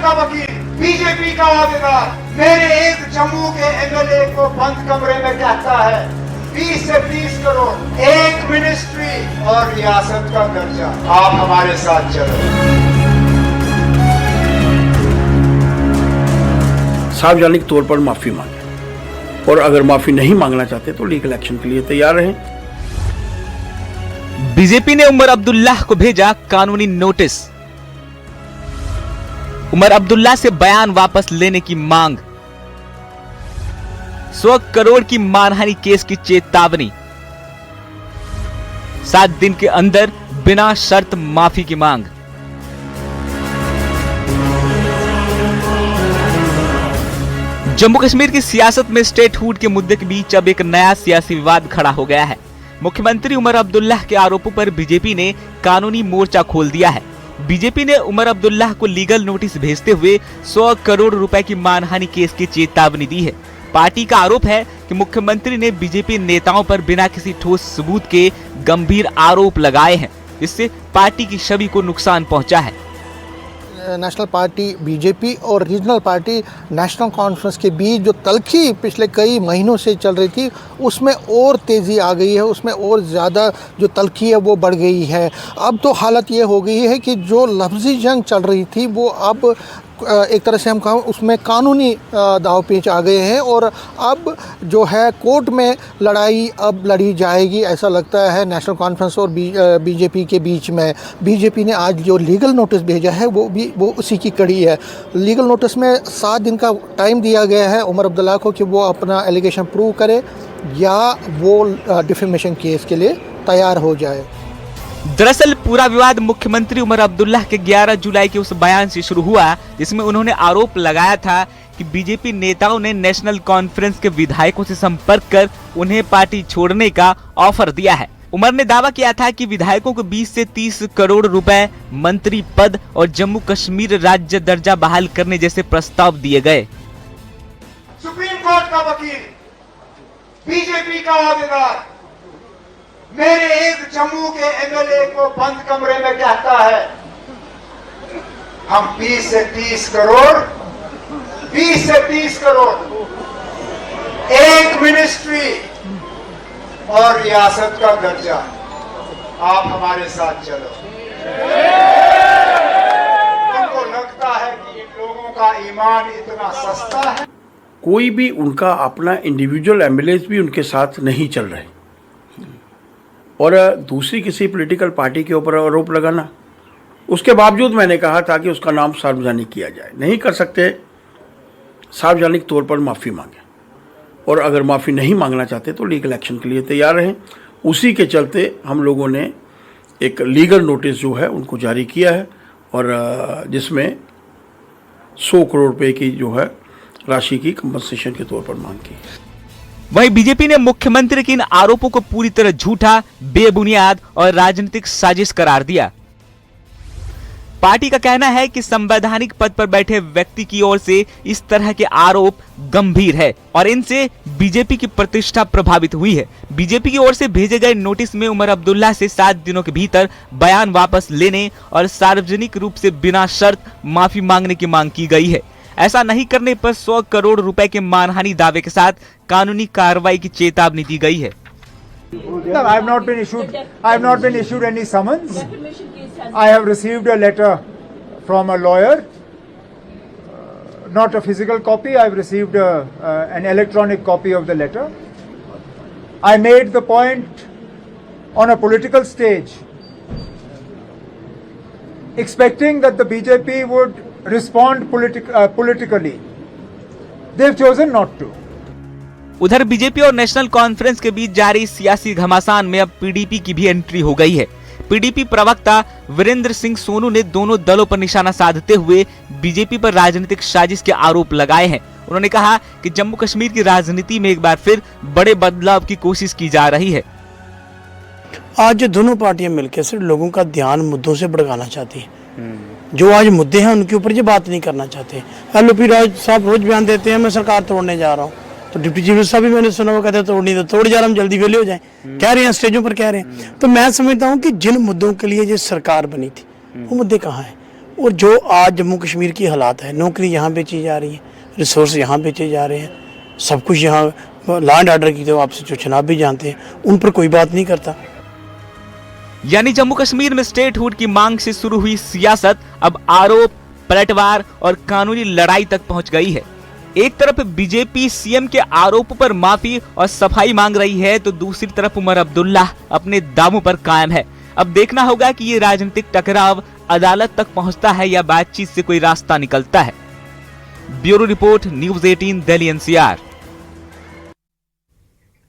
का वकील, बीजेपी का आवेदक मेरे एक जम्मू के एमएलए को बंद कमरे में कहता है 20 से 30 करोड़, एक मिनिस्ट्री और रियासत का दर्जा। आप हमारे साथ चलो। सार्वजनिक तौर पर माफी मांगे और अगर माफी नहीं मांगना चाहते तो लीगल एक्शन के लिए तैयार रहें। बीजेपी ने उमर अब्दुल्लाह को भेजा कानूनी नोटिस। उमर अब्दुल्लाह से बयान वापस लेने की मांग। 100 करोड़ की मानहानि केस की चेतावनी। 7 दिन के अंदर बिना शर्त माफी की मांग। जम्मू कश्मीर की सियासत में स्टेटहुड के मुद्दे के बीच अब एक नया सियासी विवाद खड़ा हो गया है। मुख्यमंत्री उमर अब्दुल्लाह के आरोपों पर बीजेपी ने कानूनी मोर्चा खोल दिया है। बीजेपी ने उमर अब्दुल्लाह को लीगल नोटिस भेजते हुए 100 करोड़ रुपए की मानहानि केस की चेतावनी दी है। पार्टी का आरोप है कि मुख्यमंत्री ने बीजेपी नेताओं पर बिना किसी ठोस सबूत के गंभीर आरोप लगाए हैं, जिससे पार्टी की छवि को नुकसान पहुंचा है। नेशनल पार्टी बीजेपी और रीजनल पार्टी नेशनल कॉन्फ्रेंस के बीच जो तल्खी पिछले कई महीनों से चल रही थी, उसमें और तेज़ी आ गई है, उसमें और ज़्यादा जो तल्खी है वो बढ़ गई है। अब तो हालत ये हो गई है कि जो लफ्ज़ी जंग चल रही थी वो अब एक तरह से हम कहें उसमें कानूनी दाव पेच आ गए हैं और अब जो है कोर्ट में लड़ाई अब लड़ी जाएगी, ऐसा लगता है नेशनल कॉन्फ्रेंस और बीजेपी के बीच में। बीजेपी ने आज जो लीगल नोटिस भेजा है वो उसी की कड़ी है। लीगल नोटिस में 7 दिन का टाइम दिया गया है उमर अब्दुल्लाह को कि वो अपना एलिगेशन प्रूव करे या वो डिफेमेशन केस के लिए तैयार हो जाए। दरअसल पूरा विवाद मुख्यमंत्री उमर अब्दुल्लाह के 11 जुलाई के उस बयान से शुरू हुआ जिसमें उन्होंने आरोप लगाया था कि बीजेपी नेताओं ने नेशनल कॉन्फ्रेंस के विधायकों से संपर्क कर उन्हें पार्टी छोड़ने का ऑफर दिया है। उमर ने दावा किया था कि विधायकों को 20 से 30 करोड़ रुपए, मंत्री पद और जम्मू कश्मीर राज्य दर्जा बहाल करने जैसे प्रस्ताव दिए गए। सुप्रीम कोर्ट का वकील, बीजेपी का आवेदक मेरे एक जम्मू के एमएलए को बंद कमरे में कहता है हम 20 से 30 करोड़, 20 से 30 करोड़, एक मिनिस्ट्री और रियासत का दर्जा। आप हमारे साथ चलो। उनको लगता है कि इन लोगों का ईमान इतना सस्ता है। कोई भी उनका अपना इंडिविजुअल एमएलए भी उनके साथ नहीं चल रहे और दूसरी किसी पॉलिटिकल पार्टी के ऊपर आरोप लगाना, उसके बावजूद मैंने कहा था कि उसका नाम सार्वजनिक किया जाए। नहीं कर सकते, सार्वजनिक तौर पर माफ़ी मांगे और अगर माफ़ी नहीं मांगना चाहते तो लीगल एक्शन के लिए तैयार रहें। उसी के चलते हम लोगों ने एक लीगल नोटिस जो है उनको जारी किया है और जिसमें 100 करोड़ रुपए की जो है राशि की कंपनसेशन के तौर पर मांग की। वहीं बीजेपी ने मुख्यमंत्री के इन आरोपों को पूरी तरह झूठा, बेबुनियाद और राजनीतिक साजिश करार दिया। पार्टी का कहना है कि संवैधानिक पद पर बैठे व्यक्ति की ओर से इस तरह के आरोप गंभीर है और इनसे बीजेपी की प्रतिष्ठा प्रभावित हुई है। बीजेपी की ओर से भेजे गए नोटिस में उमर अब्दुल्लाह से 7 दिनों के भीतर बयान वापस लेने और सार्वजनिक रूप से बिना शर्त माफी मांगने की मांग की गई है। ऐसा नहीं करने पर 100 करोड़ रुपए के मानहानि दावे के साथ कानूनी कार्रवाई की चेतावनी दी गई है। No, I have not been issued any summons. I have received a letter from a lawyer, not a physical copy. I have received an electronic copy of the letter. I made the point on a political stage, expecting that the BJP would respond politically. They have chosen not to. उधर BJP और national conference के बीच जारी सियासी घमासान में अब PDP की भी एंट्री हो गई है। पीडीपी प्रवक्ता वीरेंद्र सिंह सोनू ने दोनों दलों पर निशाना साधते हुए बीजेपी पर राजनीतिक साजिश के आरोप लगाए हैं। उन्होंने कहा कि जम्मू कश्मीर की राजनीति में एक बार फिर बड़े बदलाव की कोशिश की जा रही है। आज दोनों पार्टियां मिलकर सिर्फ लोगों का ध्यान मुद्दों से भड़काना चाहती है। जो आज मुद्दे हैं उनके ऊपर ये बात नहीं करना चाहते। एलओपी राज साहब रोज बयान देते हैं मैं सरकार तोड़ने जा रहा हूँ, तो डिप्टी चीफ मिनिस्टर भी मैंने सुना वो कहते हैं तोड़नी तो तोड़ जा रहा, हम जल्दी वेले हो जाएं, कह रहे हैं स्टेजों पर कह रहे हैं। तो मैं समझता हूँ कि जिन मुद्दों के लिए ये सरकार बनी थी वो मुद्दे कहाँ हैं। और जो आज जम्मू कश्मीर की हालात है, नौकरी यहाँ बेची जा रही है, रिसोर्स यहाँ बेचे जा रहे हैं, सब कुछ यहाँ, लैंड ऑर्डर की तो आपसे जो चुनाव भी जानते हैं, उन पर कोई बात नहीं करता। यानी जम्मू कश्मीर में स्टेटहुड की मांग से शुरू हुई सियासत अब आरोप, पलटवार और कानूनी लड़ाई तक पहुंच गई है। एक तरफ बीजेपी सीएम के आरोपों पर माफी और सफाई मांग रही है, तो दूसरी तरफ उमर अब्दुल्ला अपने दावों पर कायम है। अब देखना होगा कि ये राजनीतिक टकराव अदालत तक पहुंचता है या बातचीत से कोई रास्ता निकलता है। Bureau report, news 18, Delhi NCR।